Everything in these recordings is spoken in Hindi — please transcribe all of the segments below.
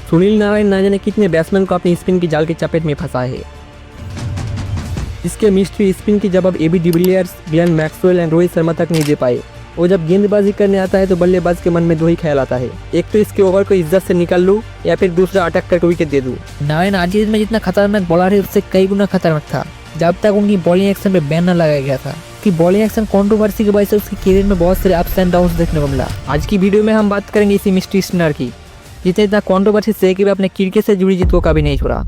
सुनील नारायण न जाने कितने बैट्समैन को अपनी स्पिन की जाल के चपेट में फंसा है। इसके मिस्ट्री स्पिन की जवाब AB de Villiers, Glenn Maxwell and Rohit Sharma तक नहीं दे पाए। वो जब गेंदबाजी करने आता है तो बल्लेबाज के मन में दो ही ख्याल आता है, एक तो इसके ओवर को इज्जत से निकाल लूं या फिर दूसरा अटक करके विकेट दे दूं। नारायण आज में जितना खतरनाक बॉलर है उससे कई गुना खतरनाक था जब तक उनकी बॉलिंग एक्शन पे बैन न लगाया गया था। कि बॉलिंग एक्शन कंट्रोवर्सी की वजह से उसके करियर में बहुत सारे अप्स एंड डाउन्स देखने को मिला। आज की वीडियो में हम बात करेंगे इसी मिस्ट्री स्पिनर की, जिसने इतना कंट्रोवर्सी से कि अपने क्रिकेट से जुड़ी जीत को कभी नहीं छोड़ा।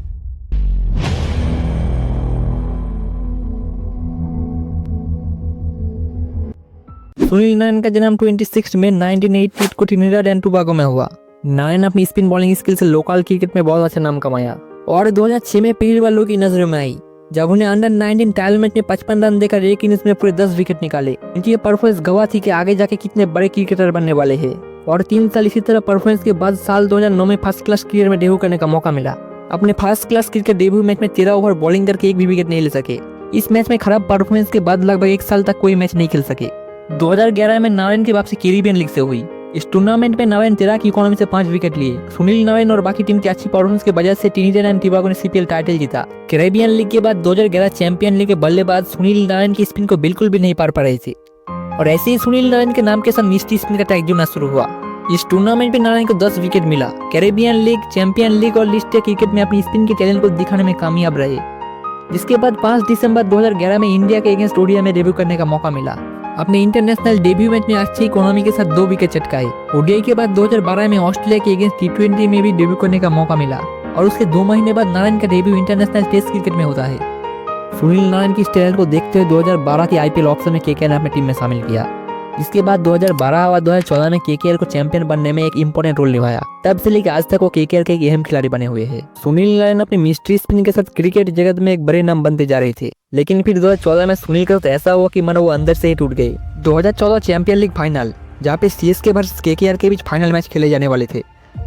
सुनील नारायण का जन्म 26 मई 1988 को ट्रिनिडाड एंड टोबैगो में हुआ। नारायण अपनी स्पिन बॉलिंग स्किल से लोकल क्रिकेट में बहुत अच्छा नाम कमाया और 2006 में पहली बार लोगों की नजरों में आई जब उन्हें अंडर 19 ट्रायल मैच में 55 रन देकर एक इनिंग्स में पूरे 10 विकेट निकाले। इनकी ये परफॉर्मेंस गवाह थी कि आगे जाके कितने बड़े क्रिकेटर बनने वाले हैं। और 3 साल इसी तरह परफॉर्मेंस के बाद साल 2009 में फर्स्ट क्लास करियर में डेब्यू करने का मौका मिला। अपने first class cricket debut match में 13 ओवर बॉलिंग करके एक भी विकेट नहीं ले सके। इस मैच में खराब परफॉर्मेंस के बाद लगभग 1 साल तक कोई मैच नहीं खेल सके। 2011 में नारायण की वापसी कैरिबियन लीग से हुई। इस टूर्नामेंट में नारायण 13 की इकोनॉमी से 5 विकेट लिए। सुनील नारायण और बाकी टीम की अच्छी परफॉर्मेंस की वजह से ट्रिनिडाड एंड टोबैगो ने सीपीएल टाइटल जीता। कैरेबियन लीग के बाद 2011 चैंपियन लीग के बल्लेबाज सुनील नारायण की स्पिन को बिल्कुल भी नहीं पार पा रहे थे और ऐसे ही सुनील नारायण के नाम के साथ मिस्ट्री स्पिन का टैग जुड़ना शुरू हुआ। इस टूर्नामेंट में नारायण को 10 विकेट मिला। कैरेबियन लीग, चैंपियन लीग और लिस्ट क्रिकेट में अपनी स्पिन के टैलेंट को दिखाने में कामयाब रहे, जिसके बाद 5 दिसंबर 2011 में इंडिया के अगेंस्ट ओडीआई में डेब्यू करने का मौका मिला। अपने इंटरनेशनल डेब्यू मैच में अच्छी इकोनॉमी के साथ 2 विकेट चटकाए। ओडीआई के बाद 2012 में ऑस्ट्रेलिया के अगेंस्ट टी20 में भी डेब्यू करने का मौका मिला और उसके 2 महीने बाद नारायण का डेब्यू इंटरनेशनल टेस्ट क्रिकेट में होता है। सुनील नारायण की टैलेंट को देखते हुए 2012 की आईपीएल ऑक्शन में केकेआर ने अपनी टीम में शामिल किया, जिसके बाद 2012 और 2014 में केकेआर को चैंपियन बनने में एक इंपॉर्टेंट रोल निभाया। तब से लेकर आज तक वो केकेआर के एक अहम खिलाड़ी बने हुए हैं। सुनील नारायण अपनी मिस्ट्री स्पिन के साथ क्रिकेट जगत में एक बड़े नाम बनते जा रहे थे, लेकिन फिर 2014 में सुनील का तो ऐसा हुआ कि मानो वो अंदर से ही टूट गए। 2014 चैंपियन लीग फाइनल, जहाँ पे सीएसके वर्सेस केकेआर के बीच फाइनल मैच खेले जाने वाले थे,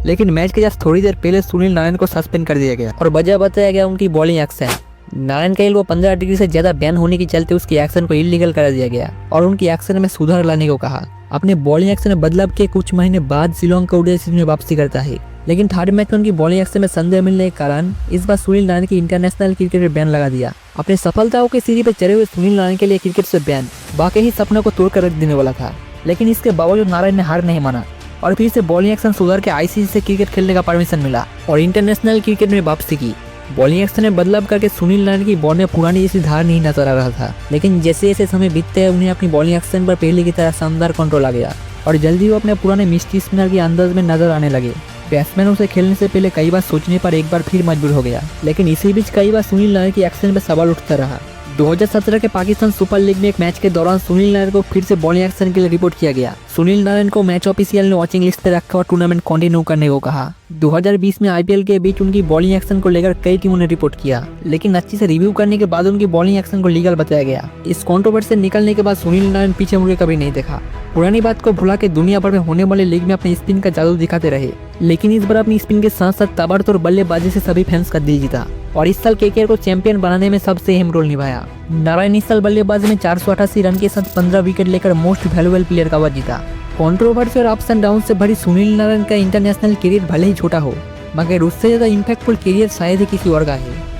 लेकिन मैच के जस्ट थोड़ी देर पहले सुनील नारायण को सस्पेंड कर दिया गया और वजह बताया गया उनकी बॉलिंग एक्शन। नारायण का एल्बो 15 डिग्री से ज्यादा बैन होने के चलते उसकी एक्शन को इलीगल कर दिया गया और उनकी एक्शन में सुधार लाने को कहा। अपने बॉलिंग एक्शन में बदलाव के कुछ महीने बाद श्रीलंका ओडीआई सीरीज में वापसी करता है, लेकिन थर्ड मैच में उनकी बॉलिंग एक्शन में संदेह मिलने के कारण इस बार सुनील नारायण की इंटरनेशनल क्रिकेट में बैन लगा दिया। अपने सफलताओं के सीढ़ी पर चढ़े हुए सुनील नारायण के लिए क्रिकेट से बैन बाकी ही सपनों को तोड़कर रख देने वाला था, लेकिन इसके बावजूद नारायण ने हार नहीं माना और फिर से बॉलिंग एक्शन सुधार के आईसीसी से क्रिकेट खेलने का परमिशन मिला और इंटरनेशनल क्रिकेट में वापसी की। बॉलिंग एक्शन में बदलाव करके सुनील नारायण की बॉल में पुरानी जैसी धार नहीं नजर आ रहा था, लेकिन जैसे जैसे समय बीतते हैं उन्हें अपनी बॉलिंग एक्शन पर पहले की तरह शानदार कंट्रोल आ गया और जल्दी वो अपने पुराने मिस्ट्री स्पिनर के अंदाज में नजर आने लगे। बैट्समैनों से खेलने से पहले कई बार सोचने पर एक बार फिर मजबूर हो गया, लेकिन इसी बीच कई बार सुनील नारायण की एक्शन पर सवाल उठता रहा। 2017 के पाकिस्तान सुपर लीग में एक मैच के दौरान सुनील नारायण को फिर से बॉलिंग एक्शन के लिए रिपोर्ट किया गया। सुनील नारायण को मैच ऑफिशियल ने वॉचिंग लिस्ट पर रखा और टूर्नामेंट कंटिन्यू करने को कहा। 2020 में आईपीएल के बीच उनकी बॉलिंग एक्शन को लेकर कई टीमों ने रिपोर्ट किया, लेकिन अच्छी से रिव्यू करने के बाद उनकी बॉलिंग एक्शन को लीगल बताया गया। इस कंट्रोवर्सी से निकलने के बाद सुनील नारायण पीछे मुड़े कभी नहीं देखा। पुरानी बात को भुला के दुनिया भर में होने वाले लीग में अपनी स्पिन का जादू दिखाते रहे, लेकिन इस बार अपनी स्पिन के साथ साथ ताबड़तोड़ बल्लेबाजी से सभी फैंस का दिल जीता और इस साल केकेआर को चैंपियन बनाने में सबसे अहम रोल निभाया। नारायण इस साल बल्लेबाजी में 488 रन के साथ 15 विकेट लेकर मोस्ट वैल्यूएबल प्लेयर का अवार्ड जीता। कंट्रोवर्सी और अप्स एंड डाउन से भरी सुनील नारायण का इंटरनेशनल करियर भले ही छोटा हो, मगर उससे ज्यादा इम्पैक्टफुल करियर शायद ही किसी और का है।